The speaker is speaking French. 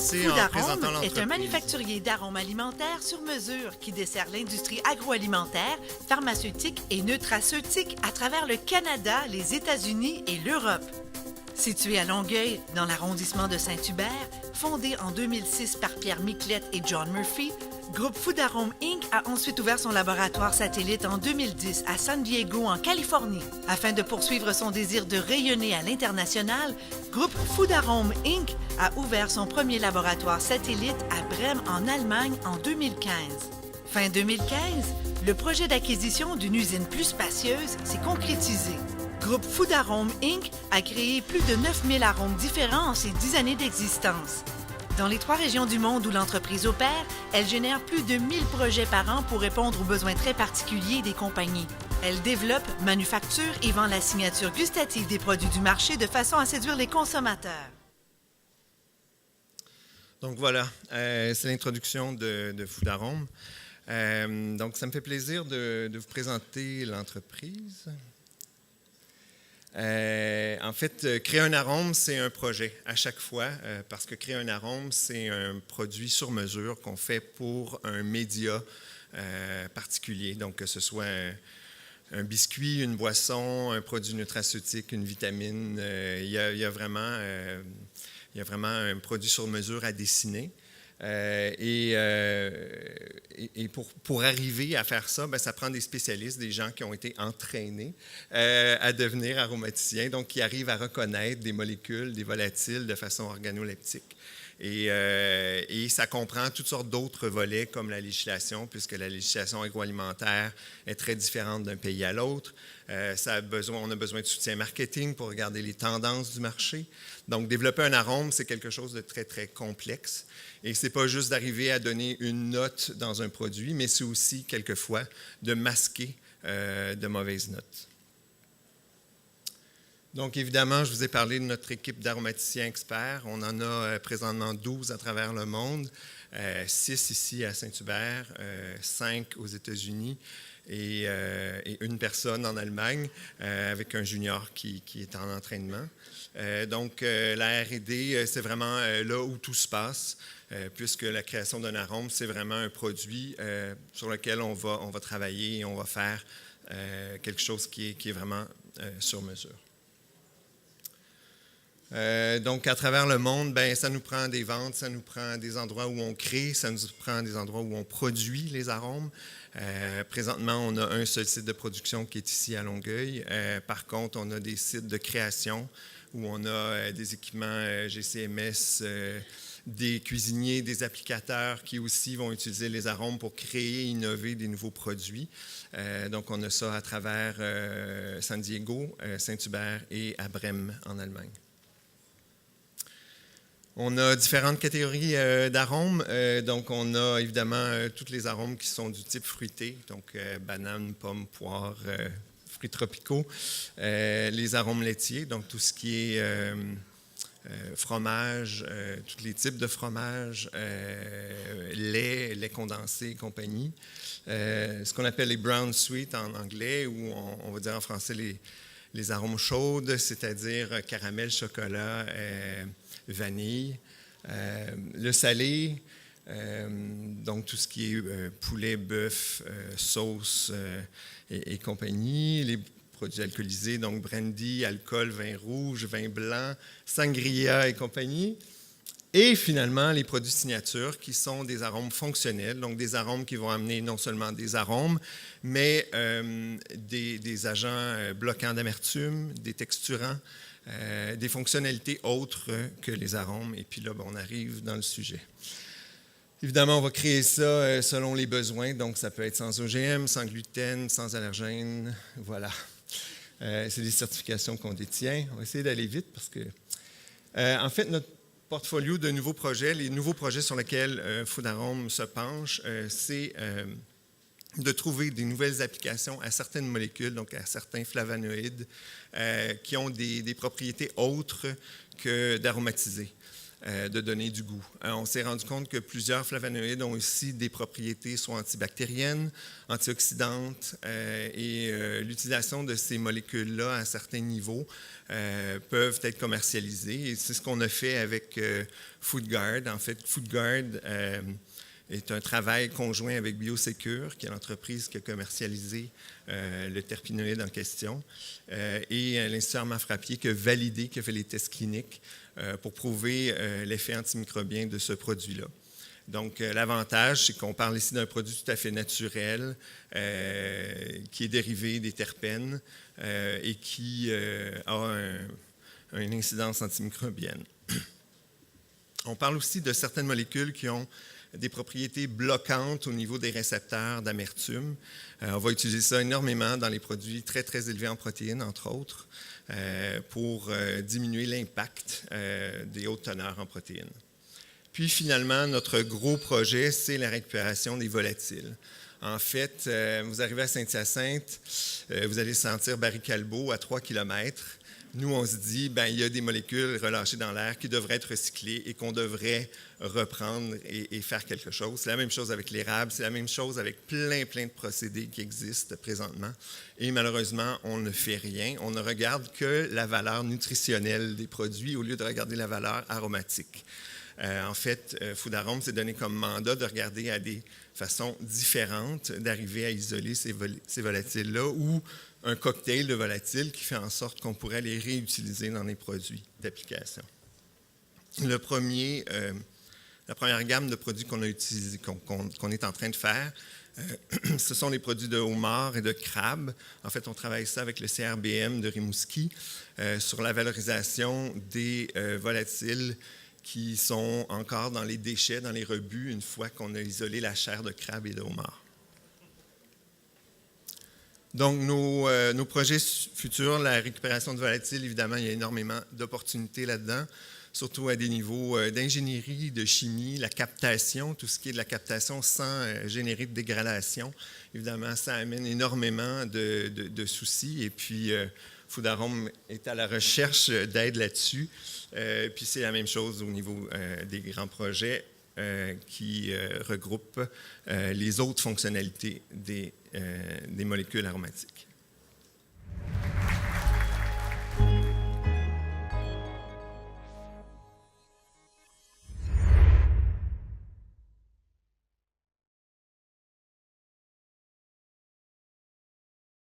commencer en présentant Food Arôme l'entreprise. est un manufacturier d'arômes alimentaires sur mesure qui dessert l'industrie agroalimentaire, pharmaceutique et nutraceutique à travers le Canada, les États-Unis et l'Europe. Situé à Longueuil, dans l'arrondissement de Saint-Hubert, fondé en 2006 par Pierre Miclette et John Murphy, Groupe Food Arôme Inc. a ensuite ouvert son laboratoire satellite en 2010 à San Diego, en Californie. Afin de poursuivre son désir de rayonner à l'international, Groupe Food Arôme Inc. a ouvert son premier laboratoire satellite à Brême, en Allemagne, en 2015. Fin 2015, le projet d'acquisition d'une usine plus spacieuse s'est concrétisé. Groupe Food Arôme Inc. a créé plus de 9000 arômes différents en ses 10 années d'existence. Dans les 3 régions du monde où l'entreprise opère, elle génère plus de 1000 projets par an pour répondre aux besoins très particuliers des compagnies. Elle développe, manufacture et vend la signature gustative des produits du marché de façon à séduire les consommateurs. Donc voilà, c'est l'introduction de Food Arôme. Donc ça me fait plaisir de vous présenter l'entreprise. En fait, créer un arôme, c'est un projet à chaque fois, parce que créer un arôme, c'est un produit sur mesure qu'on fait pour un média particulier. Donc, que ce soit un biscuit, une boisson, un produit nutraceutique, une vitamine, il y a vraiment un produit sur mesure à dessiner. Et pour arriver à faire ça, ça prend des spécialistes, des gens qui ont été entraînés à devenir aromaticiens, donc qui arrivent à reconnaître des molécules, des volatiles de façon organoleptique. Et ça comprend toutes sortes d'autres volets comme la législation, puisque la législation agroalimentaire est très différente d'un pays à l'autre. On a besoin de soutien marketing pour regarder les tendances du marché. Donc, développer un arôme, c'est quelque chose de très, très complexe. Et ce n'est pas juste d'arriver à donner une note dans un produit, mais c'est aussi, quelquefois, de masquer de mauvaises notes. Donc, évidemment, je vous ai parlé de notre équipe d'aromaticiens experts. On en a présentement 12 à travers le monde, 6 ici à Saint-Hubert, 5 aux États-Unis et une personne en Allemagne avec un junior qui est en entraînement. Donc, la R&D, c'est vraiment là où tout se passe, puisque la création d'un arôme, c'est vraiment un produit sur lequel on va travailler et on va faire quelque chose qui est vraiment sur mesure. Donc, à travers le monde, ça nous prend des ventes, ça nous prend des endroits où on crée, ça nous prend des endroits où on produit les arômes. Présentement, on a un seul site de production qui est ici à Longueuil. Par contre, on a des sites de création où on a des équipements GCMS, des cuisiniers, des applicateurs qui aussi vont utiliser les arômes pour créer et innover des nouveaux produits. Donc, on a ça à travers San Diego, Saint-Hubert et à Brême en Allemagne. On a différentes catégories d'arômes. Donc, on a évidemment tous les arômes qui sont du type fruité, donc bananes, pommes, poires, fruits tropicaux. Les arômes laitiers, donc tout ce qui est fromage, tous les types de fromage, lait condensé et compagnie. Ce qu'on appelle les brown sweet en anglais, ou on va dire en français les arômes chaudes, c'est-à-dire caramel, chocolat, vanille. Le salé, donc tout ce qui est poulet, bœuf, sauce et compagnie. Les produits alcoolisés, donc brandy, alcool, vin rouge, vin blanc, sangria et compagnie. Et finalement, les produits signature qui sont des arômes fonctionnels, donc des arômes qui vont amener non seulement des arômes, mais des agents bloquants d'amertume, des texturants, des fonctionnalités autres que les arômes. Et puis là, on arrive dans le sujet. Évidemment, on va créer ça selon les besoins. Donc, ça peut être sans OGM, sans gluten, sans allergènes. Voilà. C'est des certifications qu'on détient. On va essayer d'aller vite parce que, en fait, notre portfolio de nouveaux projets, les nouveaux projets sur lesquels Food Arôme se penche, c'est de trouver des nouvelles applications à certaines molécules, donc à certains flavonoïdes, qui ont des propriétés autres que d'aromatiser. de donner du goût. On s'est rendu compte que plusieurs flavonoïdes ont aussi des propriétés soit antibactériennes, antioxydantes, et l'utilisation de ces molécules-là à certains niveaux peuvent être commercialisées. Et c'est ce qu'on a fait avec FoodGuard. En fait, FoodGuard est un travail conjoint avec BioSecure, qui est l'entreprise qui a commercialisé le terpénoïde en question, et l'Institut Armand Frappier qui a validé, qui a fait les tests cliniques pour prouver l'effet antimicrobien de ce produit-là. Donc, l'avantage, c'est qu'on parle ici d'un produit tout à fait naturel qui est dérivé des terpènes et qui a une incidence antimicrobienne. On parle aussi de certaines molécules qui ont des propriétés bloquantes au niveau des récepteurs d'amertume. On va utiliser ça énormément dans les produits très, très élevés en protéines, entre autres, pour diminuer l'impact des hautes teneurs en protéines. Puis finalement, notre gros projet, c'est la récupération des volatiles. En fait, vous arrivez à Saint-Hyacinthe, vous allez sentir Barry Callebaut à 3 km. Nous, on se dit, il y a des molécules relâchées dans l'air qui devraient être recyclées et qu'on devrait reprendre et faire quelque chose. C'est la même chose avec l'érable, c'est la même chose avec plein de procédés qui existent présentement. Et malheureusement, on ne fait rien. On ne regarde que la valeur nutritionnelle des produits au lieu de regarder la valeur aromatique. En fait, Foodarom s'est donné comme mandat de regarder à des façons différentes d'arriver à isoler ces volatiles-là ou un cocktail de volatiles qui fait en sorte qu'on pourrait les réutiliser dans des produits d'application. La première gamme de produits qu'on a utilisé, qu'on est en train de faire, ce sont les produits de homard et de crabe. En fait, on travaille ça avec le CRBM de Rimouski sur la valorisation des volatiles qui sont encore dans les déchets, dans les rebuts, une fois qu'on a isolé la chair de crabe et de homard. Donc, nos projets futurs, la récupération de volatiles, évidemment, il y a énormément d'opportunités là-dedans, surtout à des niveaux d'ingénierie, de chimie, la captation, tout ce qui est de la captation sans générer de dégradation. Évidemment, ça amène énormément de soucis. Et puis, Foodarom est à la recherche d'aide là-dessus. Puis, c'est la même chose au niveau des grands projets qui regroupent les autres fonctionnalités des molécules aromatiques.